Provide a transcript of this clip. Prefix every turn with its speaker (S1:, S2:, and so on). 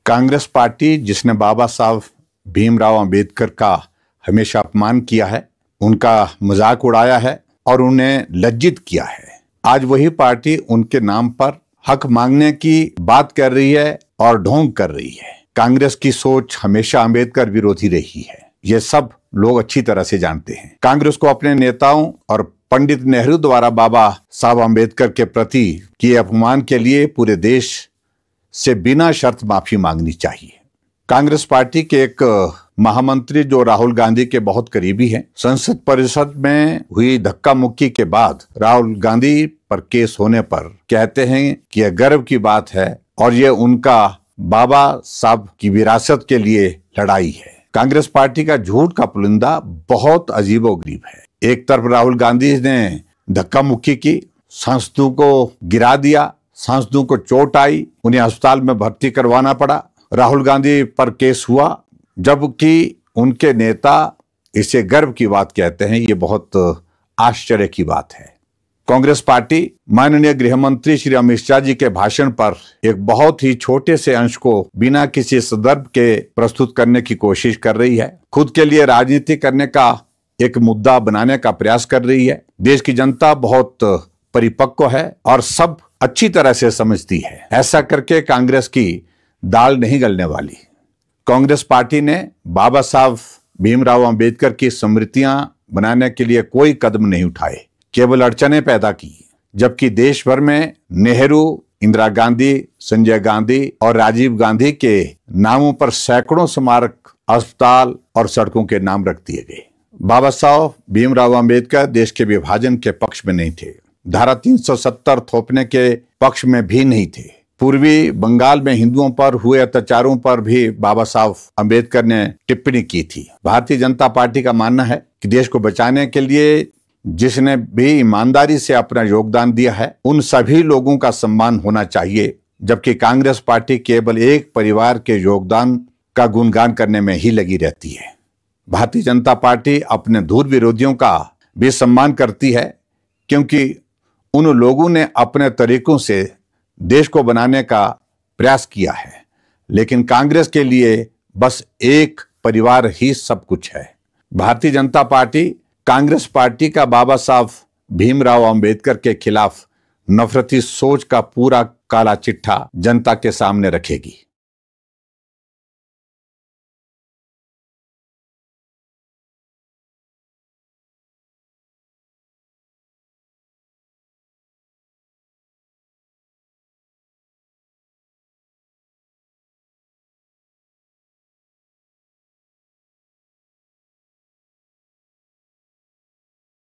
S1: Congress party जिसने बाबा साहब भीमराव अंबेडकर का हमेशा अपमान किया है, उनका मजाक उड़ाया है और उन्हें लज्जित किया है, आज वही पार्टी उनके नाम पर हक मांगने की बात कर रही है और ढोंग कर रही है। कांग्रेस की सोच हमेशा अंबेडकर विरोधी रही है, ये सब लोग अच्छी तरह से जानते हैं। कांग्रेस को अपने नेताओं और पंडित नेहरू द्वारा बाबा साहब अंबेडकर के प्रति किए अपमान के लिए पूरे देश से बिना शर्त माफी मांगनी चाहिए। कांग्रेस पार्टी के एक महामंत्री जो राहुल गांधी के बहुत करीबी हैं, संसद परिषद में हुई धक्का मुक्की के बाद राहुल गांधी पर केस होने पर कहते हैं कि यह गर्व की बात है और ये उनका बाबा साहब की विरासत के लिए लड़ाई है। कांग्रेस पार्टी का झूठ का पुलिंदा बहुत अजीबोगरीब है। एक तरफ राहुल गांधी ने धक्का मुक्की की, सांसदों को गिरा दिया, सांसदों को चोट आई, उन्हें अस्पताल में भर्ती करवाना पड़ा, राहुल गांधी पर केस हुआ, जबकि उनके नेता इसे गर्व की बात कहते हैं। ये बहुत आश्चर्य की बात है। कांग्रेस पार्टी माननीय गृह मंत्री श्री अमित शाह जी के भाषण पर एक बहुत ही छोटे से अंश को बिना किसी संदर्भ के प्रस्तुत करने की कोशिश कर रही है। खुद के लिए राजनीति करने का एक मुद्दा बनाने का प्रयास कर रही है। देश की जनता बहुत परिपक्व है और सब अच्छी तरह से समझती है। ऐसा करके कांग्रेस की दाल नहीं गलने वाली। कांग्रेस पार्टी ने बाबा साहब भीमराव अंबेडकर की स्मृतियां बनाने के लिए कोई कदम नहीं उठाए, केवल अड़चने पैदा की। जबकि देश भर में नेहरू, इंदिरा गांधी, संजय गांधी और राजीव गांधी के नामों पर सैकड़ों स्मारक, अस्पताल और सड़कों के नाम रख दिए गए। बाबा साहब भीमराव अंबेडकर देश के विभाजन के पक्ष में नहीं थे, धारा 370 थोपने के पक्ष में भी नहीं थे। पूर्वी बंगाल में हिंदुओं पर हुए अत्याचारों पर भी बाबा साहब अंबेडकर ने टिप्पणी की थी। भारतीय जनता पार्टी का मानना है कि देश को बचाने के लिए जिसने भी ईमानदारी से अपना योगदान दिया है, उन सभी लोगों का सम्मान होना चाहिए। जबकि कांग्रेस पार्टी केवल एक परिवार के योगदान का गुणगान करने में ही लगी रहती है। भारतीय जनता पार्टी अपने धूर्त विरोधियों का भी सम्मान करती है, क्योंकि उन लोगों ने अपने तरीकों से देश को बनाने का प्रयास किया है। लेकिन कांग्रेस के लिए बस एक परिवार ही सब कुछ है। भारतीय जनता पार्टी कांग्रेस पार्टी का बाबा साहब भीमराव अंबेडकर के खिलाफ नफरती सोच का पूरा काला चिट्ठा जनता के सामने रखेगी।